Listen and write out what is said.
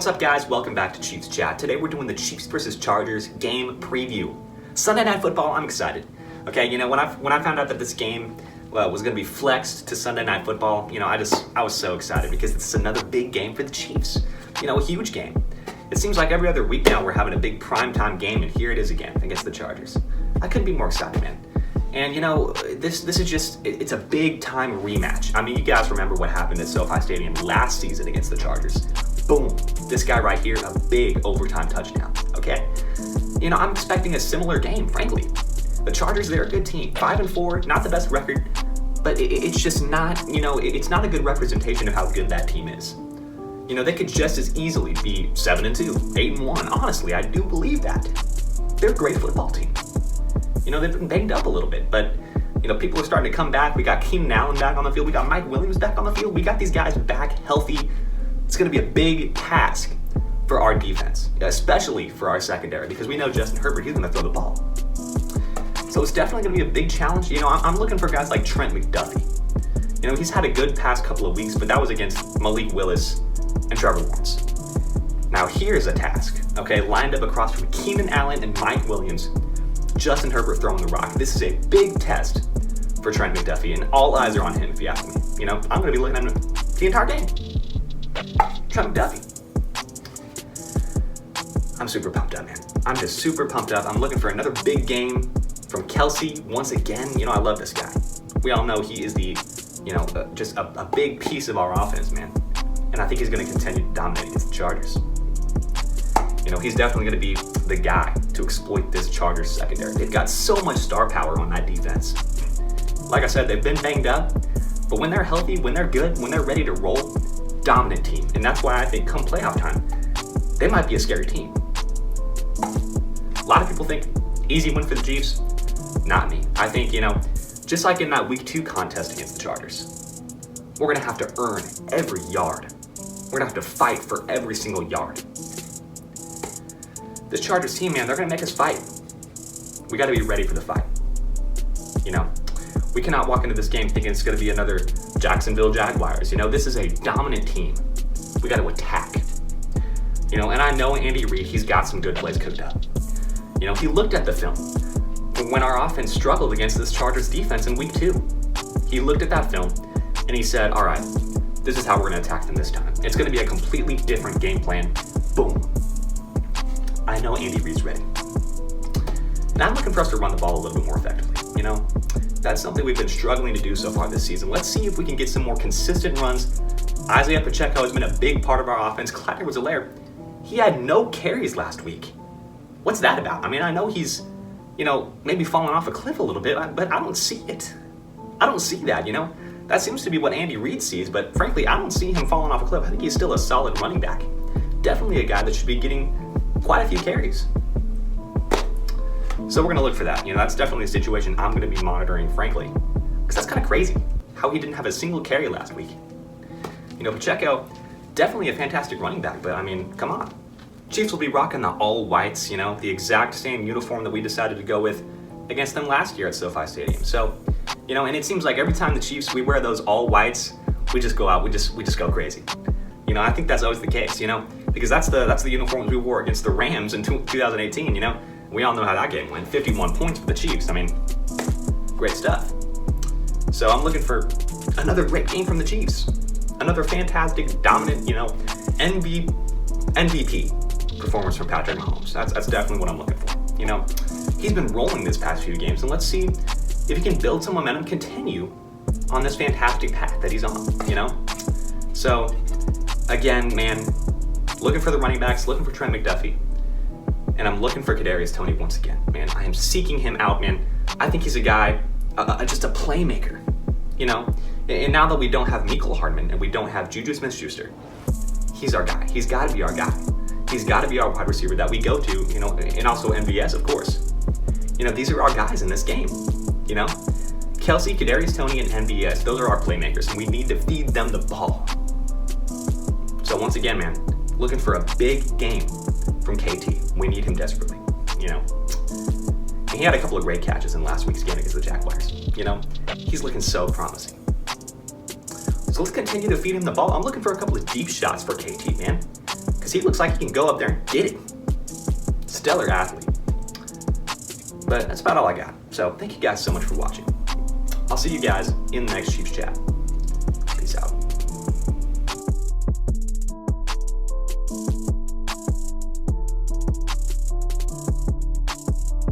What's up, guys? Welcome back to Chiefs Chat. Today we're doing the Chiefs versus Chargers game preview. Sunday Night Football, I'm excited. Okay, you know, when I found out that this game was going to be flexed to Sunday Night Football, you know, I was so excited because it's another big game for the Chiefs. You know, a huge game. It seems like every other week now we're having a big primetime game, and here it is again against the Chargers. I couldn't be more excited, man. And you know, this is just, it's a big time rematch. I mean, you guys remember what happened at SoFi Stadium last season against the Chargers. Boom, this guy right here, a big overtime touchdown, okay? You know, I'm expecting a similar game, frankly. The Chargers, they're a good team, 5-4, not the best record, but it's just not, you know, it's not a good representation of how good that team is. You know, they could just as easily be 7-2, 8-1, honestly, I do believe that. They're a great football team. You know, they've been banged up a little bit, but, you know, people are starting to come back. We got Keenan Allen back on the field. We got Mike Williams back on the field. We got these guys back healthy. It's going to be a big task for our defense, especially for our secondary, because we know Justin Herbert, he's going to throw the ball. So it's definitely going to be a big challenge. You know, I'm looking for guys like Trent McDuffie. You know, he's had a good past couple of weeks, but that was against Malik Willis and Trevor Lawrence. Now here's a task, okay, lined up across from Keenan Allen and Mike Williams. Justin Herbert throwing the rock. This is a big test for Trent McDuffie, and all eyes are on him, if you ask me. You know, I'm going to be looking at him the entire game. Trent McDuffie. I'm super pumped up, man. I'm just super pumped up. I'm looking for another big game from Kelce once again. You know, I love this guy. We all know he is the, you know, just a big piece of our offense, man. And I think he's going to continue to dominate against the Chargers. You know, he's definitely going to be the guy to exploit this Chargers secondary. They've got so much star power on that defense. Like I said, they've been banged up, but when they're healthy, when they're good, when they're ready to roll, dominant team. And that's why I think come playoff time, they might be a scary team. A lot of people think easy win for the Chiefs. Not me. I think, you know, just like in that Week 2 contest against the Chargers, we're going to have to earn every yard. We're going to have to fight for every single yard. This Chargers team, man, they're going to make us fight. We got to be ready for the fight. You know, we cannot walk into this game thinking it's going to be another Jacksonville Jaguars. You know, this is a dominant team. We got to attack. You know, and I know Andy Reid, he's got some good plays cooked up. You know, he looked at the film when our offense struggled against this Chargers defense in Week 2. He looked at that film and he said, all right, this is how we're going to attack them this time. It's going to be a completely different game plan. Boom. I know Andy Reid's ready. And I'm looking for us to run the ball a little bit more effectively. You know, that's something we've been struggling to do so far this season. Let's see if we can get some more consistent runs. Isaiah Pacheco has been a big part of our offense. Clyde Edwards-Helaire, he had no carries last week. What's that about? I mean, I know he's, you know, maybe falling off a cliff a little bit, but I don't see it. I don't see that, you know. That seems to be what Andy Reid sees, but frankly, I don't see him falling off a cliff. I think he's still a solid running back. Definitely a guy that should be getting quite a few carries. So we're going to look for that. You know, that's definitely a situation I'm going to be monitoring, frankly, because that's kind of crazy how he didn't have a single carry last week. You know, Pacheco, definitely a fantastic running back, but I mean, come on. Chiefs will be rocking the all whites, you know, the exact same uniform that we decided to go with against them last year at SoFi Stadium. So, you know, and it seems like every time the Chiefs, we wear those all whites, we just go out, we just go crazy. You know, I think that's always the case, you know, because that's the uniforms we wore against the Rams in 2018, you know. We all know how that game went. 51 points for the Chiefs. I mean, great stuff. So I'm looking for another great game from the Chiefs. Another fantastic, dominant, you know, MVP performance from Patrick Mahomes. That's definitely what I'm looking for. You know, he's been rolling this past few games, and let's see if he can build some momentum, continue on this fantastic path that he's on, you know. So, again, man, looking for the running backs, looking for Trent McDuffie. And I'm looking for Kadarius Toney once again, man. I am seeking him out, man. I think he's a guy, just a playmaker, you know. And now that we don't have Mecole Hardman and we don't have Juju Smith-Schuster, he's our guy. He's got to be our guy. He's got to be our wide receiver that we go to, you know, and also MVS, of course. You know, these are our guys in this game, you know. Kelce, Kadarius Toney, and MVS, those are our playmakers, and we need to feed them the ball. So once again, man, looking for a big game from KT. We need him desperately, you know. And he had a couple of great catches in last week's game against the Jaguars, you know. He's looking so promising. So let's continue to feed him the ball. I'm looking for a couple of deep shots for KT, man. Because because he looks like he can go up there and get it. Stellar athlete. But that's about all I got. So thank you guys so much for watching. I'll see you guys in the next Chiefs chat.